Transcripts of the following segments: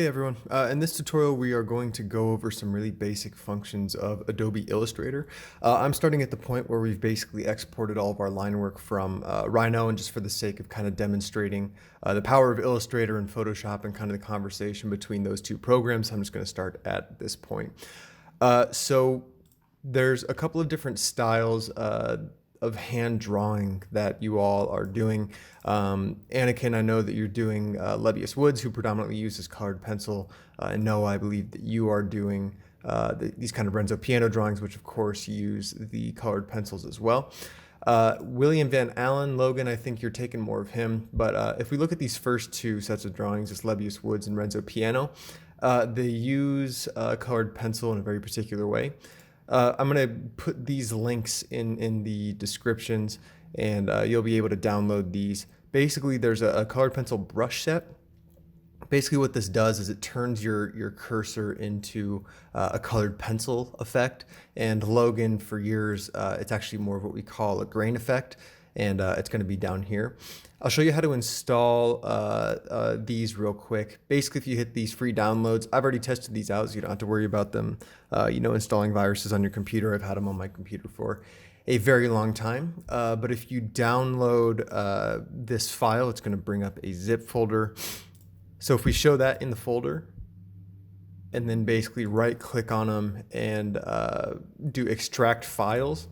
Hey everyone, in this tutorial we are going to go over some really basic functions of Adobe Illustrator. I'm starting at the point where we've basically exported all of our line work from Rhino, and just for the sake of kind of demonstrating the power of Illustrator and Photoshop and kind of the conversation between those two programs, I'm just going to start at this point. So there's a couple of different styles of hand drawing that you all are doing. Anakin, I know that you're doing Lebbeus Woods, who predominantly uses colored pencil. And Noah, I believe that you are doing these kind of Renzo piano drawings, which of course use the colored pencils as well. William Van Allen, Logan, I think you're taking more of him. But if we look at these first two sets of drawings, it's Lebbeus Woods and Renzo piano. They use colored pencil in a very particular way. I'm going to put these links in the descriptions, and you'll be able to download these. Basically, there's a colored pencil brush set. Basically what this does is it turns your cursor into a colored pencil effect. And Logan, for years, it's actually more of what we call a grain effect, and it's going to be down here. I'll show you how to install these real quick. Basically, if you hit these free downloads, I've already tested these out, so you don't have to worry about them, installing viruses on your computer. I've had them on my computer for a very long time. But if you download this file, it's going to bring up a zip folder. So if we show that in the folder, and then basically right-click on them and do extract files,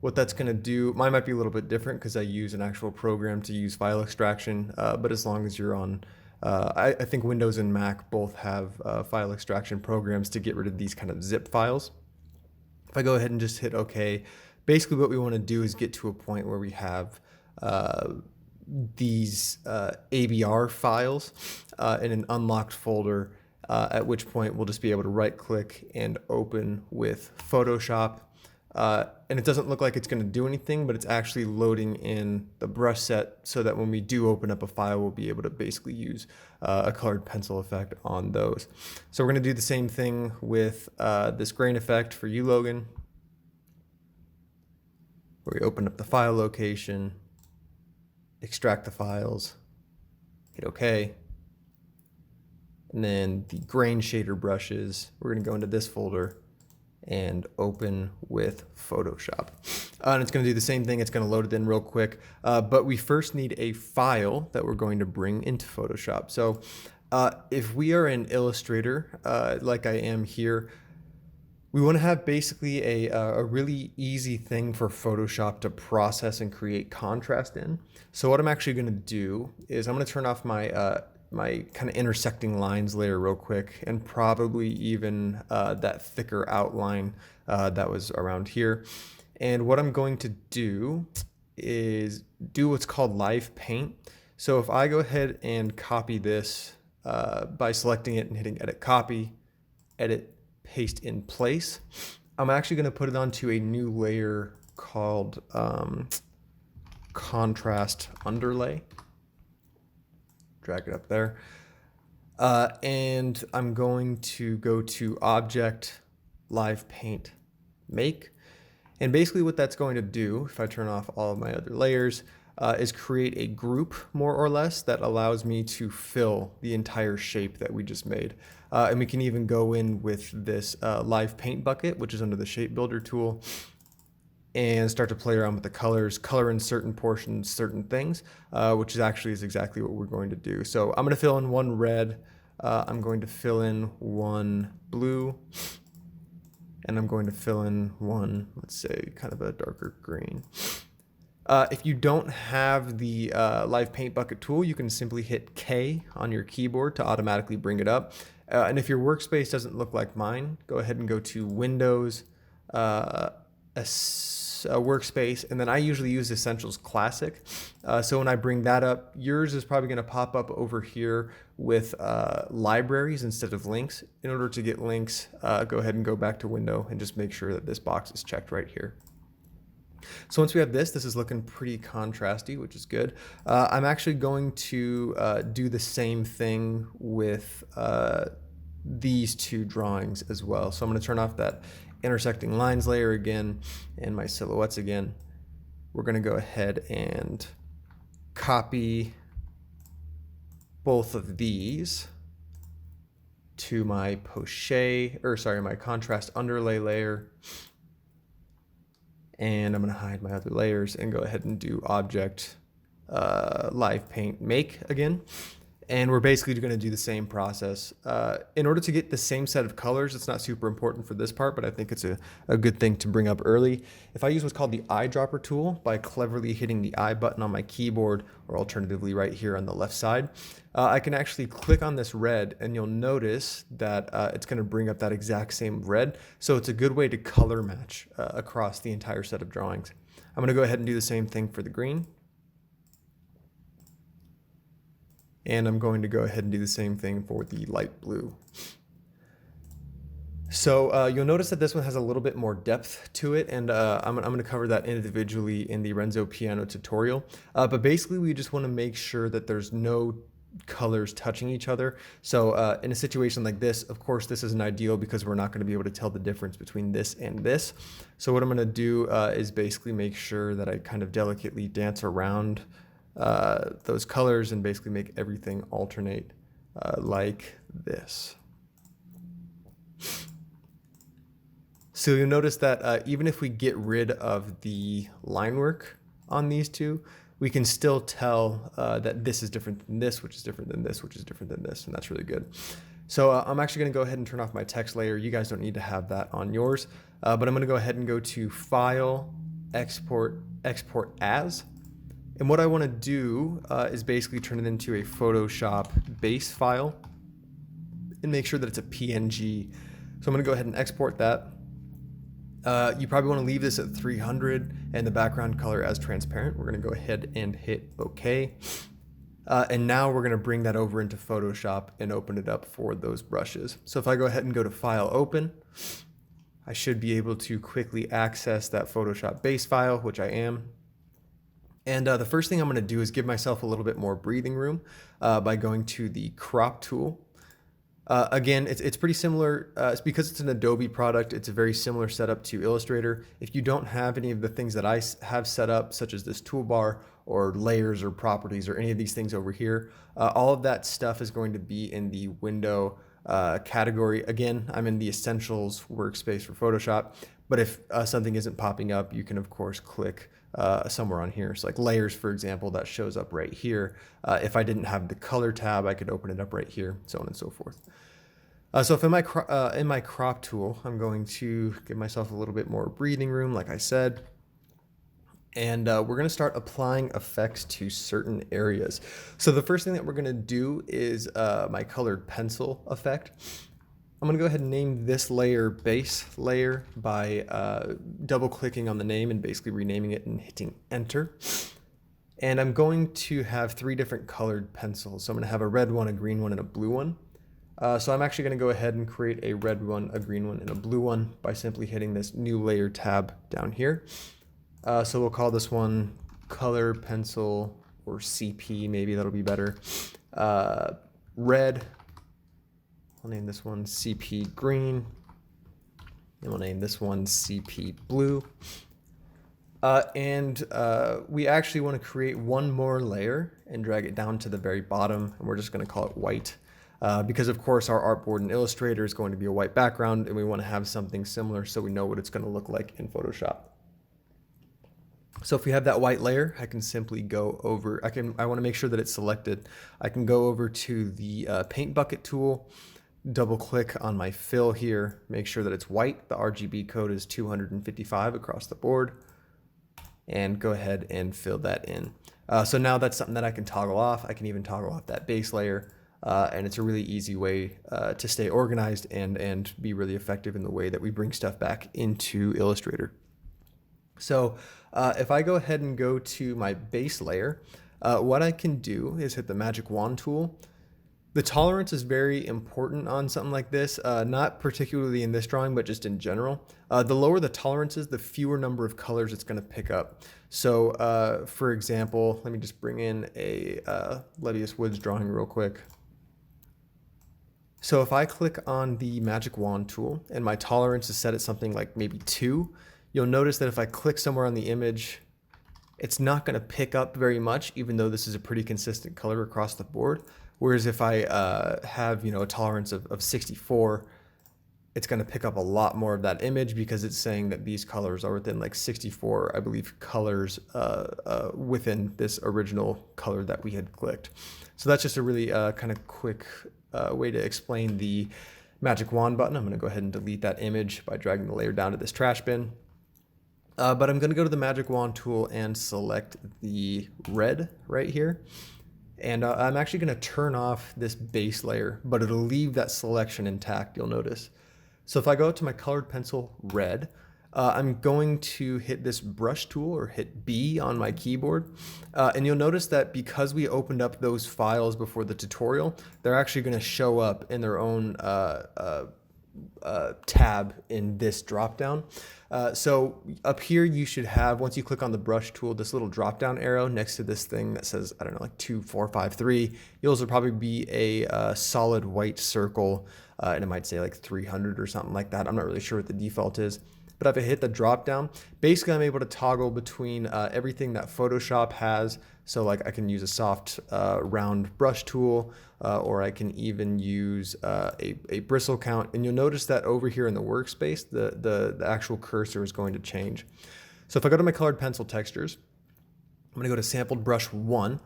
what that's going to do, mine might be a little bit different because I use an actual program to use file extraction, but as long as you're on, I think Windows and Mac both have file extraction programs to get rid of these kind of zip files. If I go ahead and just hit OK, basically what we want to do is get to a point where we have these ABR files in an unlocked folder, at which point we'll just be able to right-click and open with Photoshop. And it doesn't look like it's going to do anything, but it's actually loading in the brush set so that when we do open up a file, we'll be able to basically use a colored pencil effect on those. So we're going to do the same thing with this grain effect for you, Logan, where we open up the file location, extract the files, hit OK. And then the grain shader brushes, we're going to go into this folder and open with Photoshop. And it's going to do the same thing. It's going to load it in real quick. But we first need a file that we're going to bring into Photoshop. So if we are in Illustrator, like I am here, we want to have basically a really easy thing for Photoshop to process and create contrast in. So what I'm actually going to do is I'm going to turn off my my kind of intersecting lines layer real quick, and probably even that thicker outline that was around here. And what I'm going to do is do what's called live paint. So if I go ahead and copy this by selecting it and hitting edit copy, edit paste in place, I'm actually going to put it onto a new layer called contrast underlay. Drag it up there. And I'm going to go to Object, Live Paint, Make. And basically what that's going to do, if I turn off all of my other layers, is create a group, more or less, that allows me to fill the entire shape that we just made. And we can even go in with this Live Paint bucket, which is under the Shape Builder tool, and start to play around with the colors, color in certain portions, certain things, which is exactly what we're going to do. So I'm going to fill in one red, I'm going to fill in one blue, and I'm going to fill in one, let's say, kind of a darker green. If you don't have the Live Paint Bucket tool, you can simply hit K on your keyboard to automatically bring it up. And if your workspace doesn't look like mine, go ahead and go to Windows, workspace, and then I usually use Essentials Classic. So when I bring that up, yours is probably going to pop up over here with libraries instead of links. In order to get links, go ahead and go back to Window and just make sure that this box is checked right here. So once we have this is looking pretty contrasty, which is good. I'm actually going to do the same thing with these two drawings as well. So I'm going to turn off that intersecting lines layer again and my silhouettes again. We're going to go ahead and copy both of these to my my contrast underlay layer. And I'm going to hide my other layers and go ahead and do object live paint make again. And we're basically going to do the same process. In order to get the same set of colors, it's not super important for this part, but I think it's a good thing to bring up early. If I use what's called the eyedropper tool by cleverly hitting the I button on my keyboard, or alternatively right here on the left side, I can actually click on this red and you'll notice that it's going to bring up that exact same red. So it's a good way to color match across the entire set of drawings. I'm going to go ahead and do the same thing for the green. And I'm going to go ahead and do the same thing for the light blue. So you'll notice that this one has a little bit more depth to it, and I'm going to cover that individually in the Renzo piano tutorial. But basically, we just want to make sure that there's no colors touching each other. So in a situation like this, of course, this isn't ideal because we're not going to be able to tell the difference between this and this. So what I'm going to do is basically make sure that I kind of delicately dance around those colors and basically make everything alternate like this. So you'll notice that even if we get rid of the line work on these two, we can still tell that this is different than this, which is different than this, which is different than this, and that's really good. So I'm actually going to go ahead and turn off my text layer. You guys don't need to have that on yours, but I'm going to go ahead and go to File, Export, Export As. And what I want to do is basically turn it into a Photoshop base file and make sure that it's a PNG. So I'm going to go ahead and export that. You probably want to leave this at 300 and the background color as transparent. We're going to go ahead and hit OK. And now we're going to bring that over into Photoshop and open it up for those brushes. So if I go ahead and go to File, Open, I should be able to quickly access that Photoshop base file, which I am. And the first thing I'm going to do is give myself a little bit more breathing room by going to the crop tool. Again, it's pretty similar. It's because it's an Adobe product. It's a very similar setup to Illustrator. If you don't have any of the things that I have set up, such as this toolbar or layers or properties or any of these things over here, all of that stuff is going to be in the window category. Again, I'm in the Essentials workspace for Photoshop, but if something isn't popping up, you can of course click somewhere on here. So like layers, for example, that shows up right here. If I didn't have the color tab, I could open it up right here, so on and so forth. So if in my crop tool, I'm going to give myself a little bit more breathing room, like I said. And we're going to start applying effects to certain areas. So the first thing that we're going to do is my colored pencil effect. I'm going to go ahead and name this layer base layer by double clicking on the name and basically renaming it and hitting enter. And I'm going to have 3 different colored pencils. So I'm going to have a red one, a green one, and a blue one. So I'm actually going to go ahead and create a red one, a green one, and a blue one by simply hitting this new layer tab down here. So we'll call this one color pencil or CP, maybe that'll be better. Red. I'll name this one CP green, and we'll name this one CP blue. We actually want to create one more layer and drag it down to the very bottom, and we're just going to call it white. Because of course our artboard in Illustrator is going to be a white background, and we want to have something similar so we know what it's going to look like in Photoshop. So if we have that white layer, I can simply go over, I want to make sure that it's selected. I can go over to the paint bucket tool, double click on my fill here, make sure that it's white. The RGB code is 255 across the board, and go ahead and fill that in. So now that's something that I can toggle off. I can even toggle off that base layer. And it's a really easy way to stay organized and be really effective in the way that we bring stuff back into Illustrator. So if I go ahead and go to my base layer, what I can do is hit the magic wand tool. The tolerance is very important on something like this, not particularly in this drawing, but just in general. The lower the tolerance is, the fewer number of colors it's going to pick up. So for example, let me just bring in a Levius Woods drawing real quick. So if I click on the magic wand tool and my tolerance is set at something like maybe 2, you'll notice that if I click somewhere on the image, it's not going to pick up very much, even though this is a pretty consistent color across the board. Whereas if I have, a tolerance of 64, it's going to pick up a lot more of that image because it's saying that these colors are within like 64, I believe, colors within this original color that we had clicked. So that's just a really kind of quick way to explain the magic wand button. I'm going to go ahead and delete that image by dragging the layer down to this trash bin. But I'm going to go to the magic wand tool and select the red right here. And I'm actually going to turn off this base layer, but it'll leave that selection intact, you'll notice. So if I go to my colored pencil red, I'm going to hit this brush tool or hit B on my keyboard. And you'll notice that because we opened up those files before the tutorial, they're actually going to show up in their own tab in this dropdown. So up here you should have, once you click on the brush tool, this little drop down arrow next to this thing that says, I don't know, like 2453. Yours will probably be a solid white circle, and it might say like 300 or something like that. I'm not really sure what the default is. But if I hit the drop down, basically I'm able to toggle between everything that Photoshop has. So like I can use a soft round brush tool, or I can even use a bristle count. And you'll notice that over here in the workspace, the actual cursor is going to change. So if I go to my colored pencil textures, I'm going to go to sampled brush 1,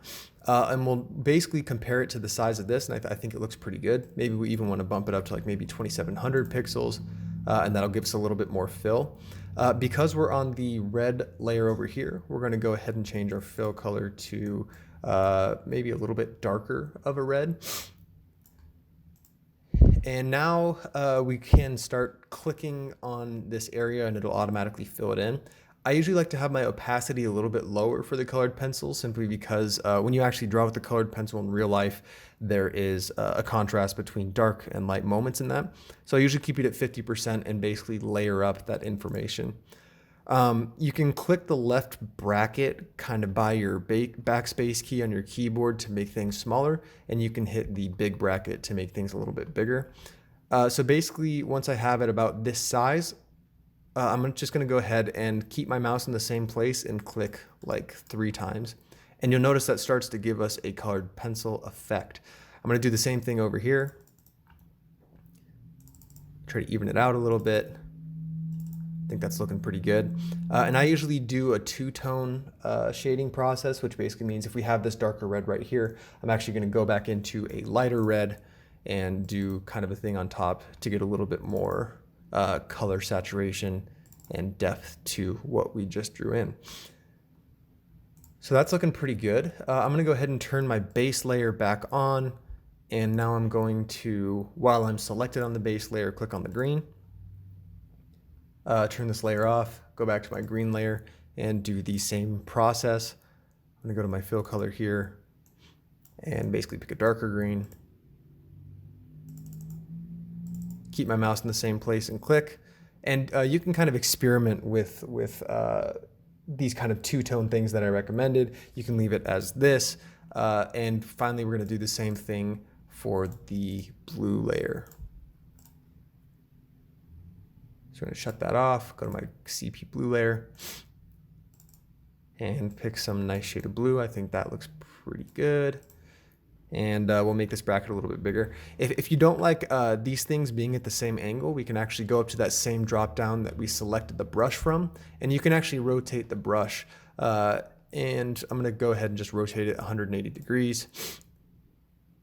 and we'll basically compare it to the size of this. And I think it looks pretty good. Maybe we even want to bump it up to like maybe 2700 pixels. And that'll give us a little bit more fill. Because we're on the red layer over here, we're going to go ahead and change our fill color to maybe a little bit darker of a red. And now we can start clicking on this area and it'll automatically fill it in. I usually like to have my opacity a little bit lower for the colored pencil, simply because when you actually draw with the colored pencil in real life, there is a contrast between dark and light moments in that. So I usually keep it at 50% and basically layer up that information. You can click the left bracket kind of by your backspace key on your keyboard to make things smaller, and you can hit the big bracket to make things a little bit bigger. So basically, once I have it about this size, I'm just going to go ahead and keep my mouse in the same place and click like 3 times. And you'll notice that starts to give us a colored pencil effect. I'm going to do the same thing over here. Try to even it out a little bit. I think that's looking pretty good. And I usually do a 2-tone shading process, which basically means if we have this darker red right here, I'm actually going to go back into a lighter red and do kind of a thing on top to get a little bit more color saturation and depth to what we just drew in. So that's looking pretty good. I'm going to go ahead and turn my base layer back on, and now I'm going to, while I'm selected on the base layer, click on the green, turn this layer off, go back to my green layer and do the same process. I'm going to go to my fill color here and basically pick a darker green. Keep my mouse in the same place and click, and you can kind of experiment with these kind of 2-tone things that I recommended. You can leave it as this, and finally we're going to do the same thing for the blue layer. So I'm going to shut that off, go to my CP blue layer, and pick some nice shade of blue. I think that looks pretty good. And we'll make this bracket a little bit bigger. If you don't like these things being at the same angle, we can actually go up to that same drop down that we selected the brush from, and you can actually rotate the brush. And I'm gonna go ahead and just rotate it 180 degrees.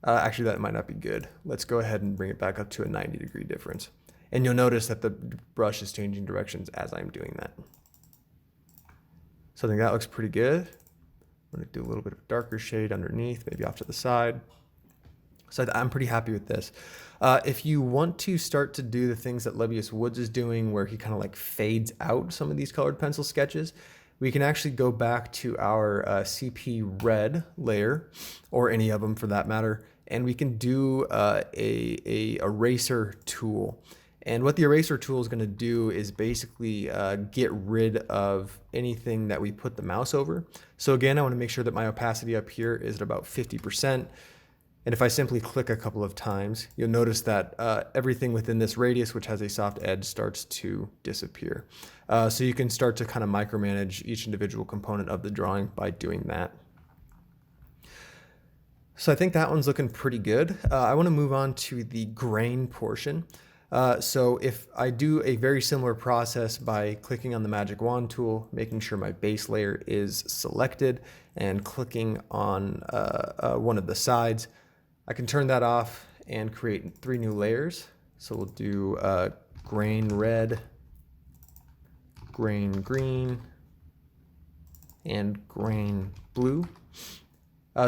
Actually, that might not be good. Let's go ahead and bring it back up to a 90-degree difference. And you'll notice that the brush is changing directions as I'm doing that. So I think that looks pretty good. I'm going to do a little bit of a darker shade underneath, maybe off to the side. So I'm pretty happy with this. If you want to start to do the things that Lebbeus Woods is doing, where he kind of like fades out some of these colored pencil sketches, we can actually go back to our CP red layer, or any of them for that matter, and we can do a eraser tool. And what the eraser tool is going to do is basically get rid of anything that we put the mouse over. So again, I want to make sure that my opacity up here is at about 50%. And if I simply click a couple of times, you'll notice that everything within this radius, which has a soft edge, starts to disappear. So you can start to kind of micromanage each individual component of the drawing by doing that. So I think that one's looking pretty good. I want to move on to the grain portion. So if I do a very similar process by clicking on the magic wand tool, making sure my base layer is selected, and clicking on one of the sides, I can turn that off and create 3 new layers. So we'll do grain red, grain green, and grain blue.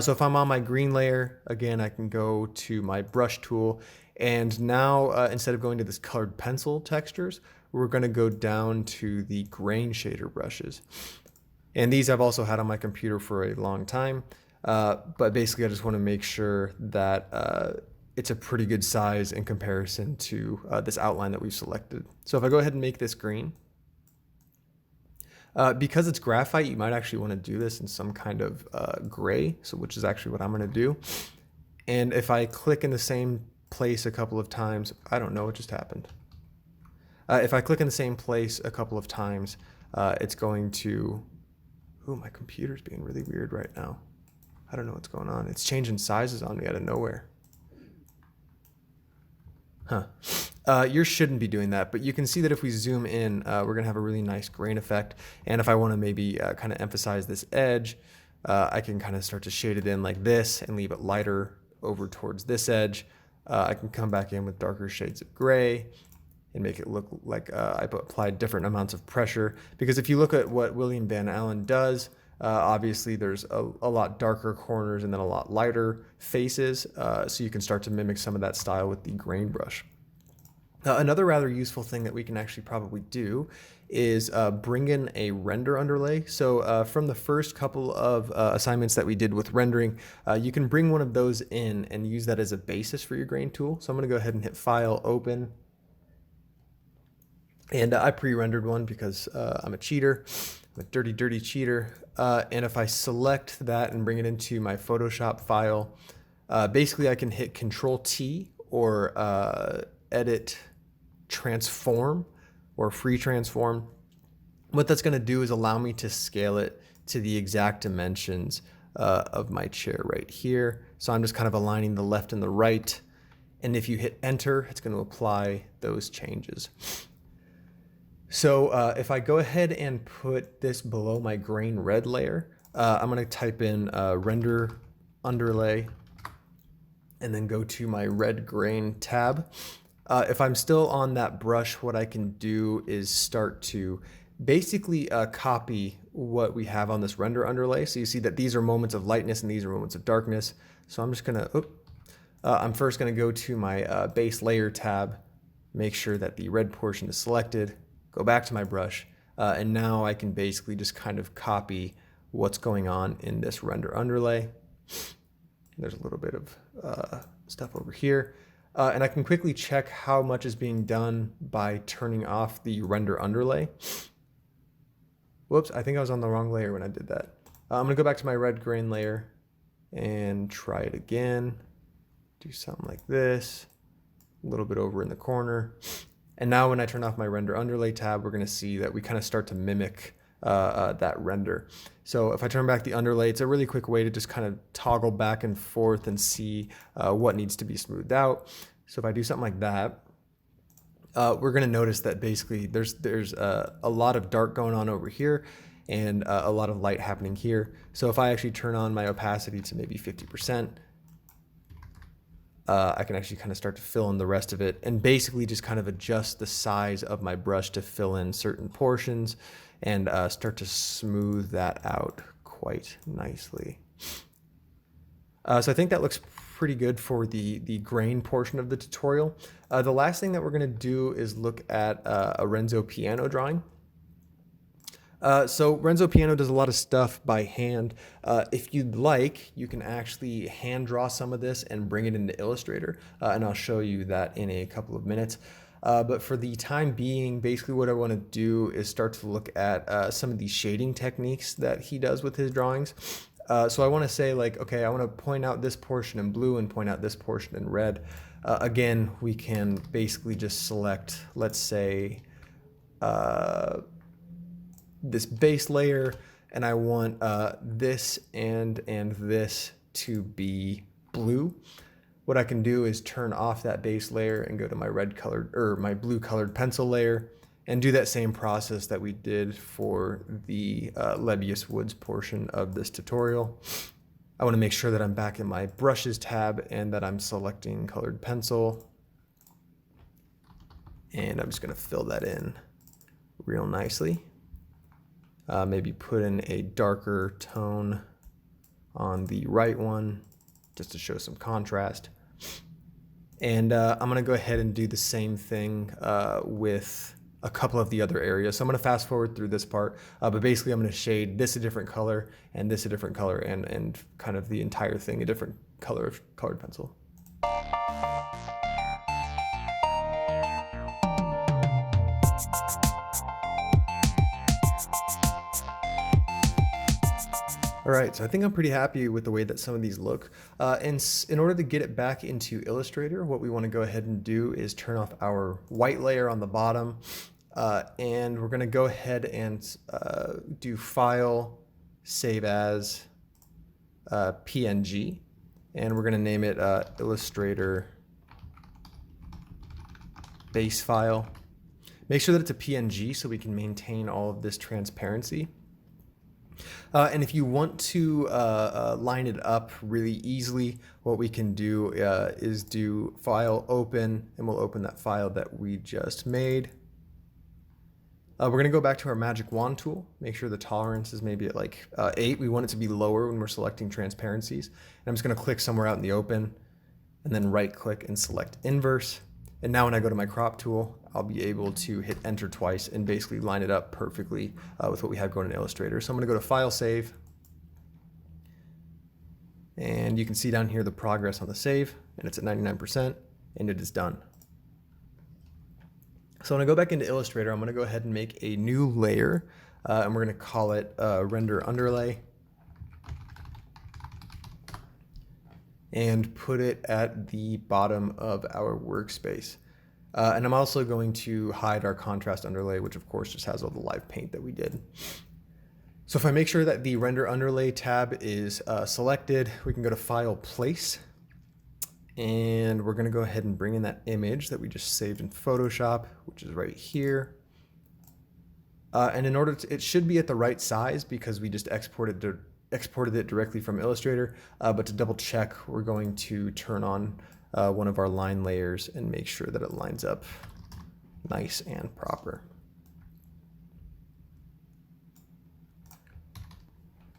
So if I'm on my green layer, again, I can go to my brush tool, and now instead of going to this colored pencil textures, we're going to go down to the grain shader brushes. And these I've also had on my computer for a long time, but basically I just want to make sure that it's a pretty good size in comparison to this outline that we've selected. So if I go ahead and make this green, because it's graphite, you might actually want to do this in some kind of gray, so which is actually what I'm going to do. And if I click in the same place a couple of times, I don't know what just happened. If I click in the same place a couple of times, it's going to... Ooh, my computer's being really weird right now. I don't know what's going on. It's changing sizes on me out of nowhere. Yours shouldn't be doing that, but you can see that if we zoom in, we're going to have a really nice grain effect. And if I want to maybe kind of emphasize this edge, I can kind of start to shade it in like this and leave it lighter over towards this edge. I can come back in with darker shades of gray and make it look like I applied different amounts of pressure. Because if you look at what William Van Allen does, obviously there's a lot darker corners and then a lot lighter faces, so you can start to mimic some of that style with the grain brush. Another rather useful thing that we can actually probably do is bring in a render underlay. So from the first couple of assignments that we did with rendering, you can bring one of those in and use that as a basis for your grain tool. So I'm going to go ahead and hit File, Open. And I pre-rendered one because I'm a cheater. I'm a dirty, dirty cheater. And if I select that and bring it into my Photoshop file, basically I can hit Control-T or Edit Transform or Free Transform. What that's going to do is allow me to scale it to the exact dimensions of my chair right here. So I'm just kind of aligning the left and the right. And if you hit Enter, it's going to apply those changes. So if I go ahead and put this below my grain red layer, I'm going to type in render underlay and then go to my red grain tab. If I'm still on that brush, what I can do is start to basically copy what we have on this render underlay. So you see that these are moments of lightness and these are moments of darkness. So I'm just going to, I'm first going to go to my base layer tab, make sure that the red portion is selected, go back to my brush, and now I can basically just kind of copy what's going on in this render underlay. There's a little bit of stuff over here. And I can quickly check how much is being done by turning off the render underlay. Whoops, I think I was on the wrong layer when I did that. I'm going to go back to my red grain layer and try it again. Do something like this, a little bit over in the corner. And now when I turn off my render underlay tab, we're going to see that we kind of start to mimic that render. So if I turn back the underlay, it's a really quick way to just kind of toggle back and forth and see what needs to be smoothed out. So if I do something like that, we're going to notice that basically there's a lot of dark going on over here and a lot of light happening here. So if I actually turn on my opacity to maybe 50%, I can actually kind of start to fill in the rest of it and basically just kind of adjust the size of my brush to fill in certain portions and start to smooth that out quite nicely. So I think that looks pretty good for the grain portion of the tutorial. The last thing that we're going to do is look at a Renzo piano drawing. So Renzo Piano does a lot of stuff by hand. If you'd like, you can actually hand draw some of this and bring it into Illustrator, and I'll show you that in a couple of minutes. But for the time being, basically what I want to do is start to look at some of the shading techniques that he does with his drawings. So I want to say like, okay, I want to point out this portion in blue and point out this portion in red. Again, we can basically just select, let's say, this base layer, and I want this and this to be blue, what I can do is turn off that base layer and go to my red colored or my blue colored pencil layer and do that same process that we did for the Lebbeus Woods portion of this tutorial. I want to make sure that I'm back in my brushes tab and that I'm selecting colored pencil. And I'm just going to fill that in real nicely. Maybe put in a darker tone on the right one just to show some contrast. And I'm going to go ahead and do the same thing with a couple of the other areas. So I'm going to fast forward through this part, but basically I'm going to shade this a different color and this a different color and kind of the entire thing a different color of colored pencil. All right, so I think I'm pretty happy with the way that some of these look. And in order to get it back into Illustrator, what we want to go ahead and do is turn off our white layer on the bottom. And we're going to go ahead and do File, Save As, PNG. And we're going to name it Illustrator Base File. Make sure that it's a PNG so we can maintain all of this transparency. And if you want to line it up really easily, what we can do is do File, Open, and we'll open that file that we just made. We're going to go back to our Magic Wand tool, make sure the tolerance is maybe at like 8. We want it to be lower when we're selecting transparencies. And I'm just going to click somewhere out in the open, and then right click and select Inverse. And now when I go to my crop tool, I'll be able to hit enter twice and basically line it up perfectly with what we have going in Illustrator. So I'm going to go to File, Save. And you can see down here the progress on the save, and it's at 99%, and it is done. So when I go back into Illustrator, I'm going to go ahead and make a new layer, and we're going to call it Render Underlay. And put it at the bottom of our workspace. And I'm also going to hide our contrast underlay, which of course just has all the live paint that we did. So if I make sure that the Render Underlay tab is selected, we can go to File, Place. And we're going to go ahead and bring in that image that we just saved in Photoshop, which is right here. And in order to, it should be at the right size because we just exported it directly from Illustrator, but to double check, we're going to turn on one of our line layers and make sure that it lines up nice and proper.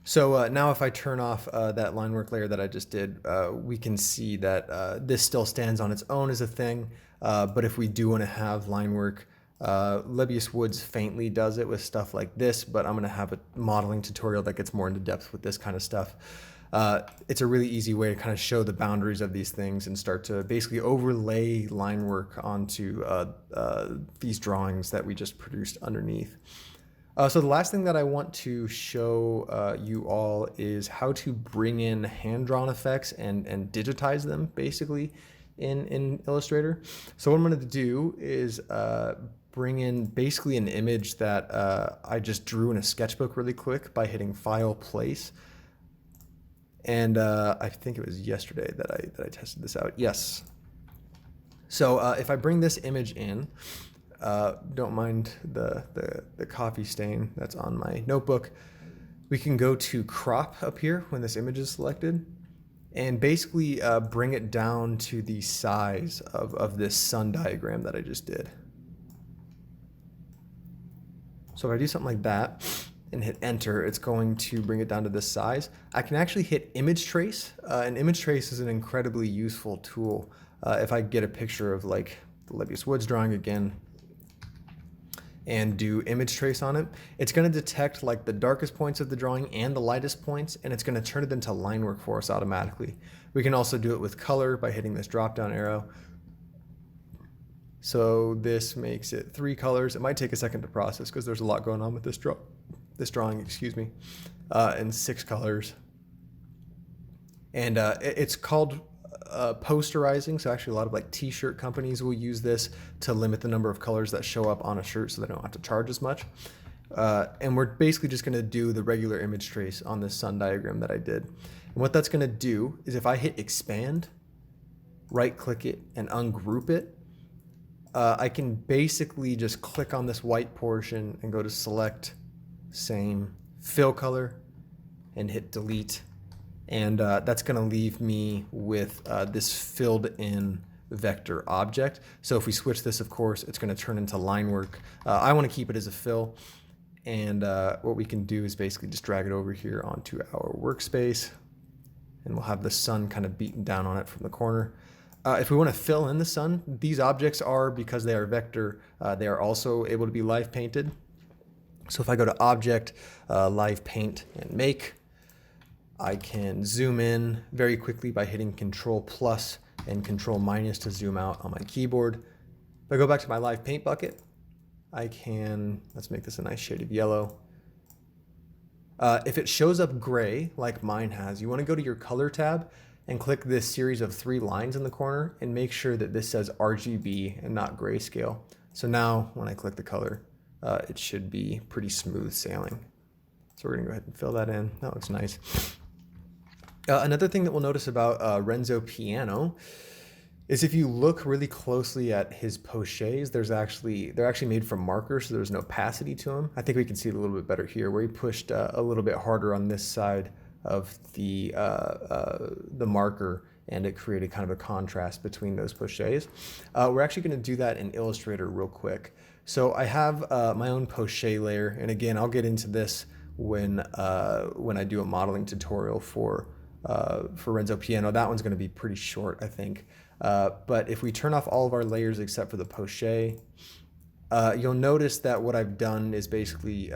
So now if I turn off that line work layer that I just did, we can see that this still stands on its own as a thing, but if we do want to have line work, Lebbeus Woods faintly does it with stuff like this, but I'm going to have a modeling tutorial that gets more into depth with this kind of stuff. It's a really easy way to kind of show the boundaries of these things and start to basically overlay line work onto these drawings that we just produced underneath. So the last thing that I want to show you all is how to bring in hand-drawn effects and digitize them basically in Illustrator. So what I'm going to do is bring in basically an image that I just drew in a sketchbook really quick by hitting File, Place. And I think it was yesterday that I tested this out. Yes. So if I bring this image in, don't mind the coffee stain that's on my notebook, we can go to crop up here when this image is selected and basically bring it down to the size of this sun diagram that I just did. So if I do something like that and hit enter, it's going to bring it down to this size. I can actually hit image trace, and image trace is an incredibly useful tool. If I get a picture of like the Lebbeus Woods drawing again and do image trace on it, it's going to detect like the darkest points of the drawing and the lightest points, and it's going to turn it into line work for us automatically. We can also do it with color by hitting this drop down arrow. So this makes it 3 colors. It might take a second to process because there's a lot going on with this drawing, excuse me, and 6 colors. And it's called posterizing. So actually a lot of like t-shirt companies will use this to limit the number of colors that show up on a shirt so they don't have to charge as much. And we're basically just going to do the regular image trace on this sun diagram that I did. And what that's going to do is if I hit expand, right click it and ungroup it, I can basically just click on this white portion and go to select, same, fill color, and hit delete. And that's going to leave me with this filled in vector object. So if we switch this, of course, it's going to turn into line work. I want to keep it as a fill. And what we can do is basically just drag it over here onto our workspace. And we'll have the sun kind of beaten down on it from the corner. If we want to fill in the sun, these objects are, because they are vector, they are also able to be live painted. So if I go to Object, Live Paint, and Make, I can zoom in very quickly by hitting Control plus and Control minus to zoom out on my keyboard. If I go back to my Live Paint bucket, I can, let's make this a nice shade of yellow. If it shows up gray, like mine has, you want to go to your Color tab and click this series of 3 lines in the corner and make sure that this says RGB and not grayscale. So now when I click the color, it should be pretty smooth sailing. So we're gonna go ahead and fill that in. That looks nice. Another thing that we'll notice about Renzo Piano is if you look really closely at his pochés, they're actually made from markers, so there's no opacity to them. I think we can see it a little bit better here, where he pushed a little bit harder on this side of the marker, and it created kind of a contrast between those pochés. We're actually going to do that in Illustrator real quick. So I have my own poché layer, and again, I'll get into this when I do a modeling tutorial for Renzo Piano. That one's going to be pretty short, I think. But if we turn off all of our layers except for the poché, you'll notice that what I've done is basically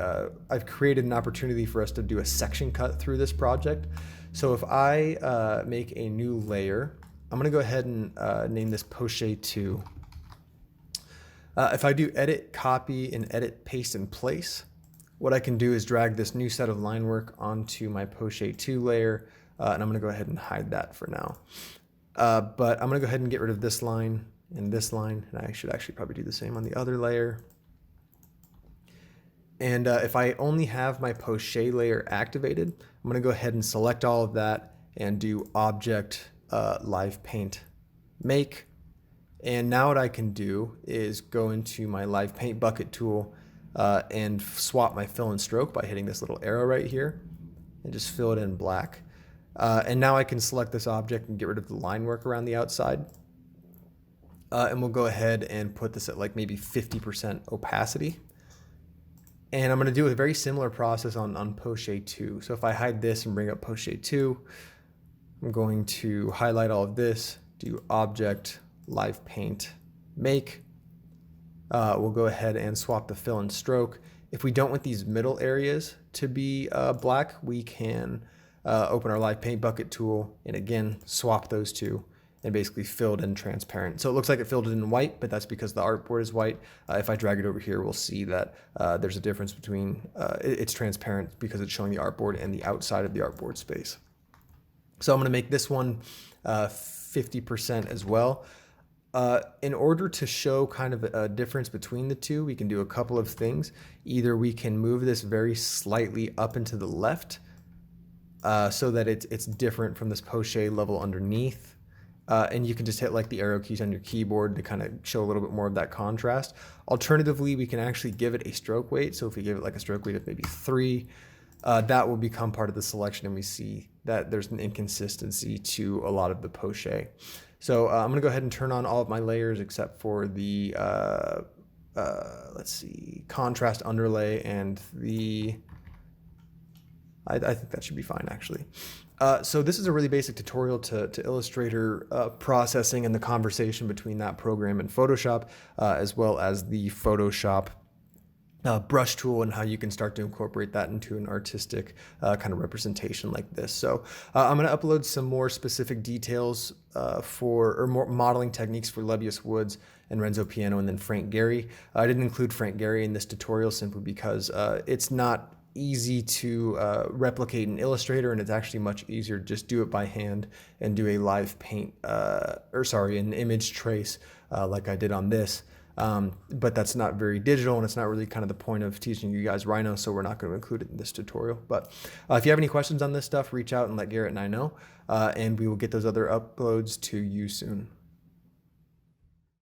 I've created an opportunity for us to do a section cut through this project. So if I make a new layer, I'm going to go ahead and name this poché 2. If I do edit, copy, and edit, paste, and place, what I can do is drag this new set of line work onto my poché 2 layer, and I'm going to go ahead and hide that for now. But I'm going to go ahead and get rid of this line and this line, and I should actually probably do the same on the other layer. And if I only have my poché layer activated, I'm going to go ahead and select all of that and do Object, Live Paint, Make. And now what I can do is go into my Live Paint bucket tool and swap my fill and stroke by hitting this little arrow right here and just fill it in black. And now I can select this object and get rid of the line work around the outside. And we'll go ahead and put this at like maybe 50% opacity. And I'm going to do a very similar process on poché 2. So if I hide this and bring up poché 2, I'm going to highlight all of this, do Object, Live Paint, Make. We'll go ahead and swap the fill and stroke. If we don't want these middle areas to be black, we can open our Live Paint bucket tool and again swap those two and basically filled in transparent. So it looks like it filled it in white, but that's because the artboard is white. If I drag it over here, we'll see that there's a difference between, it's transparent because it's showing the artboard and the outside of the artboard space. So I'm gonna make this one 50% as well. In order to show kind of a difference between the two, we can do a couple of things. Either we can move this very slightly up and to the left so that it's different from this poché level underneath. And you can just hit like the arrow keys on your keyboard to kind of show a little bit more of that contrast. Alternatively, we can actually give it a stroke weight. So if we give it like a stroke weight of maybe 3, that will become part of the selection, and we see that there's an inconsistency to a lot of the poché. So I'm going to go ahead and turn on all of my layers except for the, let's see, contrast underlay and the, I think that should be fine actually. So this is a really basic tutorial to Illustrator processing and the conversation between that program and Photoshop, as well as the Photoshop brush tool and how you can start to incorporate that into an artistic kind of representation like this. So I'm going to upload some more specific details or more modeling techniques for Lebbeus Woods and Renzo Piano and then Frank Gehry. I didn't include Frank Gehry in this tutorial simply because it's not easy to replicate in Illustrator, and it's actually much easier to just do it by hand and do a live paint, an image trace like I did on this. but that's not very digital, and it's not really kind of the point of teaching you guys Rhino, so we're not going to include it in this tutorial. But if you have any questions on this stuff, reach out and let Garrett and I know, and we will get those other uploads to you soon.